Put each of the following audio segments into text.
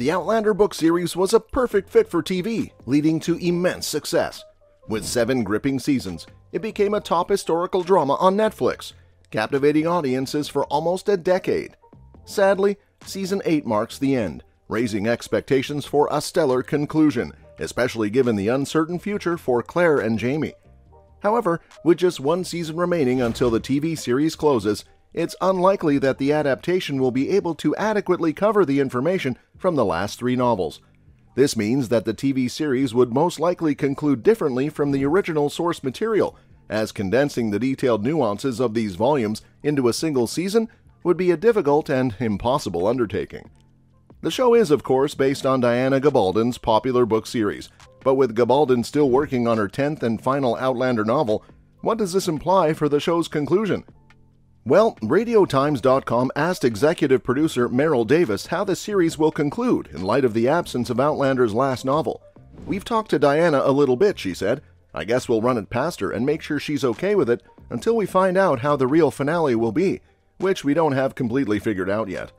The Outlander book series was a perfect fit for TV, leading to immense success. With 7 gripping seasons, it became a top historical drama on Netflix, captivating audiences for almost a decade. Sadly, Season 8 marks the end, raising expectations for a stellar conclusion, especially given the uncertain future for Claire and Jamie. However, with just 1 season remaining until the TV series closes, it's unlikely that the adaptation will be able to adequately cover the information from the last 3 novels. This means that the TV series would most likely conclude differently from the original source material, as condensing the detailed nuances of these volumes into a single season would be a difficult and impossible undertaking. The show is, of course, based on Diana Gabaldon's popular book series, but with Gabaldon still working on her 10th and final Outlander novel, what does this imply for the show's conclusion? Well, RadioTimes.com asked executive producer Meryl Davis how the series will conclude in light of the absence of Outlander's last novel. "We've talked to Diana a little bit," she said. "I guess we'll run it past her and make sure she's okay with it until we find out how the real finale will be, which we don't have completely figured out yet.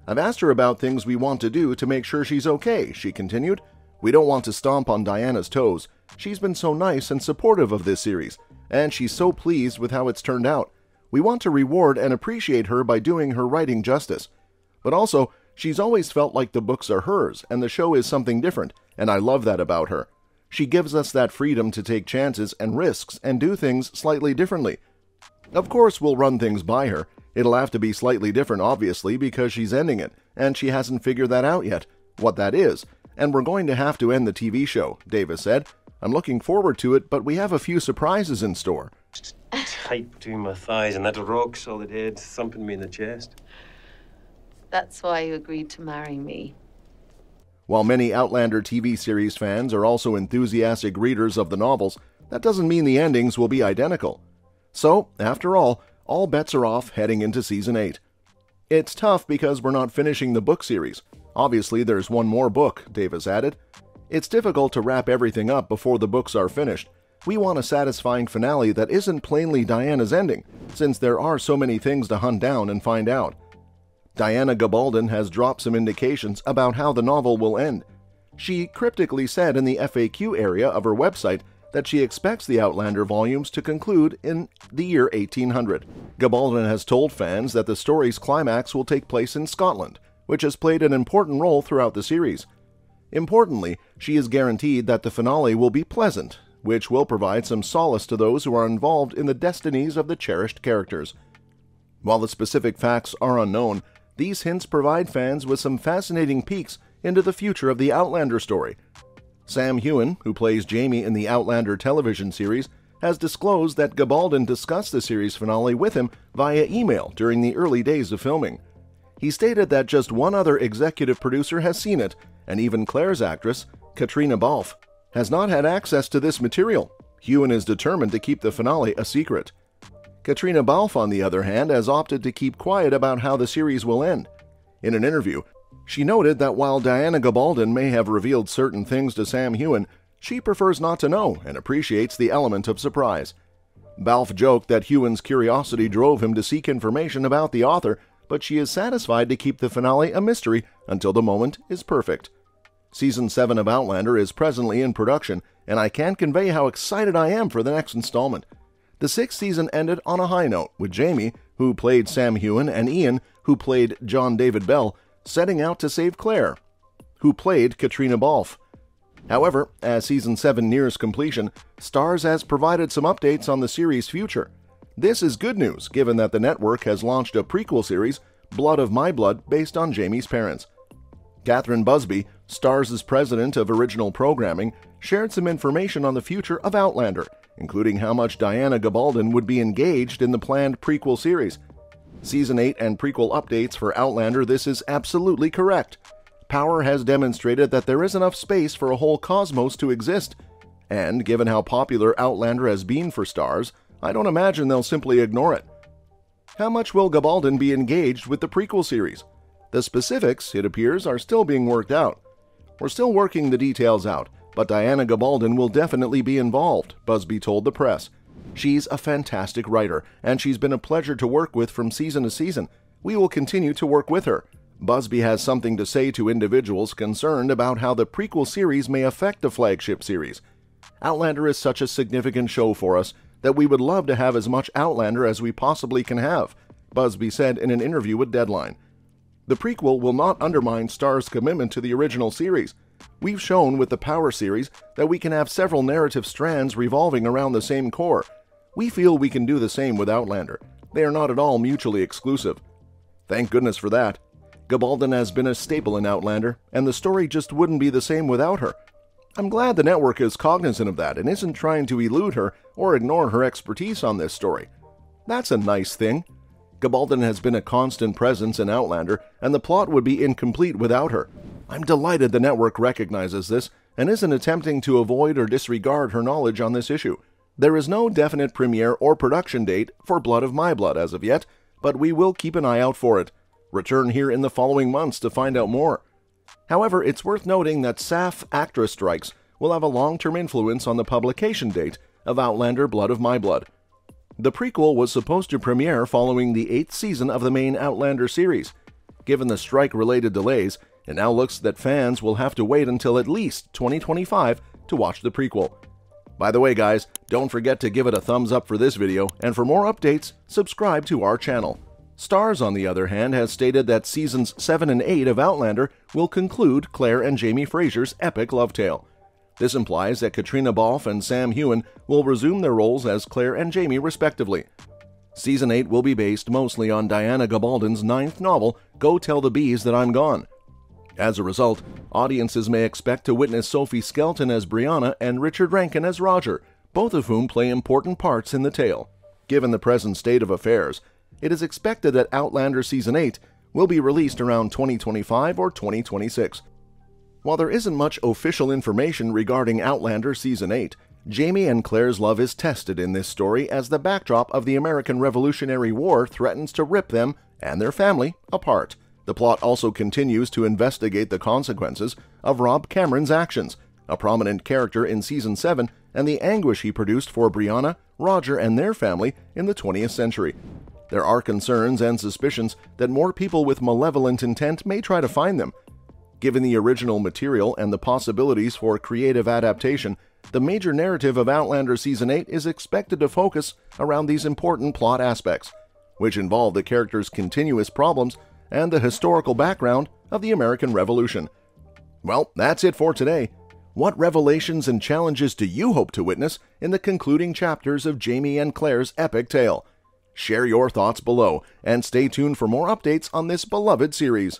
I've asked her about things we want to do to make sure she's okay," she continued. "We don't want to stomp on Diana's toes. She's been so nice and supportive of this series, and she's so pleased with how it's turned out. We want to reward and appreciate her by doing her writing justice. But also, she's always felt like the books are hers and the show is something different, and I love that about her. She gives us that freedom to take chances and risks and do things slightly differently. Of course, we'll run things by her. It'll have to be slightly different, obviously, because she's ending it, and she hasn't figured that out yet, what that is, and we're going to have to end the TV show," Davis said. "I'm looking forward to it, but we have a few surprises in store." Tight between my thighs and that rock-solid head thumping me in the chest. That's why you agreed to marry me. While many Outlander TV series fans are also enthusiastic readers of the novels, that doesn't mean the endings will be identical. So, after all bets are off heading into Season 8. "It's tough because we're not finishing the book series. Obviously, there's one more book," Davis added. "It's difficult to wrap everything up before the books are finished. We want a satisfying finale that isn't plainly Diana's ending, since there are so many things to hunt down and find out." Diana Gabaldon has dropped some indications about how the novel will end. She cryptically said in the FAQ area of her website that she expects the Outlander volumes to conclude in the year 1800. Gabaldon has told fans that the story's climax will take place in Scotland, which has played an important role throughout the series. Importantly, she is guaranteed that the finale will be pleasant, which will provide some solace to those who are involved in the destinies of the cherished characters. While the specific facts are unknown, these hints provide fans with some fascinating peeks into the future of the Outlander story. Sam Heughan, who plays Jamie in the Outlander television series, has disclosed that Gabaldon discussed the series finale with him via email during the early days of filming. He stated that just one other executive producer has seen it, and even Claire's actress, Caitriona Balfe, has not had access to this material. Heughan is determined to keep the finale a secret. Caitriona Balfe, on the other hand, has opted to keep quiet about how the series will end. In an interview, she noted that while Diana Gabaldon may have revealed certain things to Sam Heughan, she prefers not to know and appreciates the element of surprise. Balfe joked that Heughan's curiosity drove him to seek information about the author, but she is satisfied to keep the finale a mystery until the moment is perfect. Season 7 of Outlander is presently in production, and I can't convey how excited I am for the next installment. The 6th season ended on a high note, with Jamie, who played Sam Heughan, and Ian, who played John David Bell, setting out to save Claire, who played Caitriona Balfe. However, as Season 7 nears completion, Starz has provided some updates on the series' future. This is good news, given that the network has launched a prequel series, Blood of My Blood, based on Jamie's parents. Catherine Busby, Starz' president of original programming, shared some information on the future of Outlander, including how much Diana Gabaldon would be engaged in the planned prequel series. Season 8 and prequel updates for Outlander, this is absolutely correct. Power has demonstrated that there is enough space for a whole cosmos to exist, and given how popular Outlander has been for Starz, I don't imagine they'll simply ignore it. How much will Gabaldon be engaged with the prequel series? The specifics, it appears, are still being worked out. We're still working the details out, but Diana Gabaldon will definitely be involved, Busby told the press. She's a fantastic writer, and she's been a pleasure to work with from season to season. We will continue to work with her. Busby has something to say to individuals concerned about how the prequel series may affect the flagship series. Outlander is such a significant show for us that we would love to have as much Outlander as we possibly can have, Busby said in an interview with Deadline. The prequel will not undermine Star's commitment to the original series. We've shown with the Power series that we can have several narrative strands revolving around the same core. We feel we can do the same with Outlander. They are not at all mutually exclusive. Thank goodness for that. Gabaldon has been a staple in Outlander, and the story just wouldn't be the same without her. I'm glad the network is cognizant of that and isn't trying to elude her or ignore her expertise on this story. That's a nice thing. Gabaldon has been a constant presence in Outlander, and the plot would be incomplete without her. I'm delighted the network recognizes this and isn't attempting to avoid or disregard her knowledge on this issue. There is no definite premiere or production date for Blood of My Blood as of yet, but we will keep an eye out for it. Return here in the following months to find out more. However, it's worth noting that SAF actress strikes will have a long-term influence on the publication date of Outlander Blood of My Blood. The prequel was supposed to premiere following the 8th season of the main Outlander series. Given the strike-related delays, it now looks that fans will have to wait until at least 2025 to watch the prequel. By the way, guys, don't forget to give it a thumbs up for this video, and for more updates, subscribe to our channel. Starz, on the other hand, has stated that seasons 7 and 8 of Outlander will conclude Claire and Jamie Fraser's epic love tale. This implies that Caitriona Balfe and Sam Heughan will resume their roles as Claire and Jamie respectively. Season 8 will be based mostly on Diana Gabaldon's 9th novel, Go Tell the Bees That I'm Gone. As a result, audiences may expect to witness Sophie Skelton as Brianna and Richard Rankin as Roger, both of whom play important parts in the tale. Given the present state of affairs, it is expected that Outlander Season 8 will be released around 2025 or 2026. While there isn't much official information regarding Outlander Season 8, Jamie and Claire's love is tested in this story as the backdrop of the American Revolutionary War threatens to rip them and their family apart. The plot also continues to investigate the consequences of Rob Cameron's actions, a prominent character in Season 7, and the anguish he produced for Brianna, Roger, and their family in the 20th century. There are concerns and suspicions that more people with malevolent intent may try to find them. Given the original material and the possibilities for creative adaptation, the major narrative of Outlander Season 8 is expected to focus around these important plot aspects, which involve the characters' continuous problems and the historical background of the American Revolution. Well, that's it for today. What revelations and challenges do you hope to witness in the concluding chapters of Jamie and Claire's epic tale? Share your thoughts below, and stay tuned for more updates on this beloved series.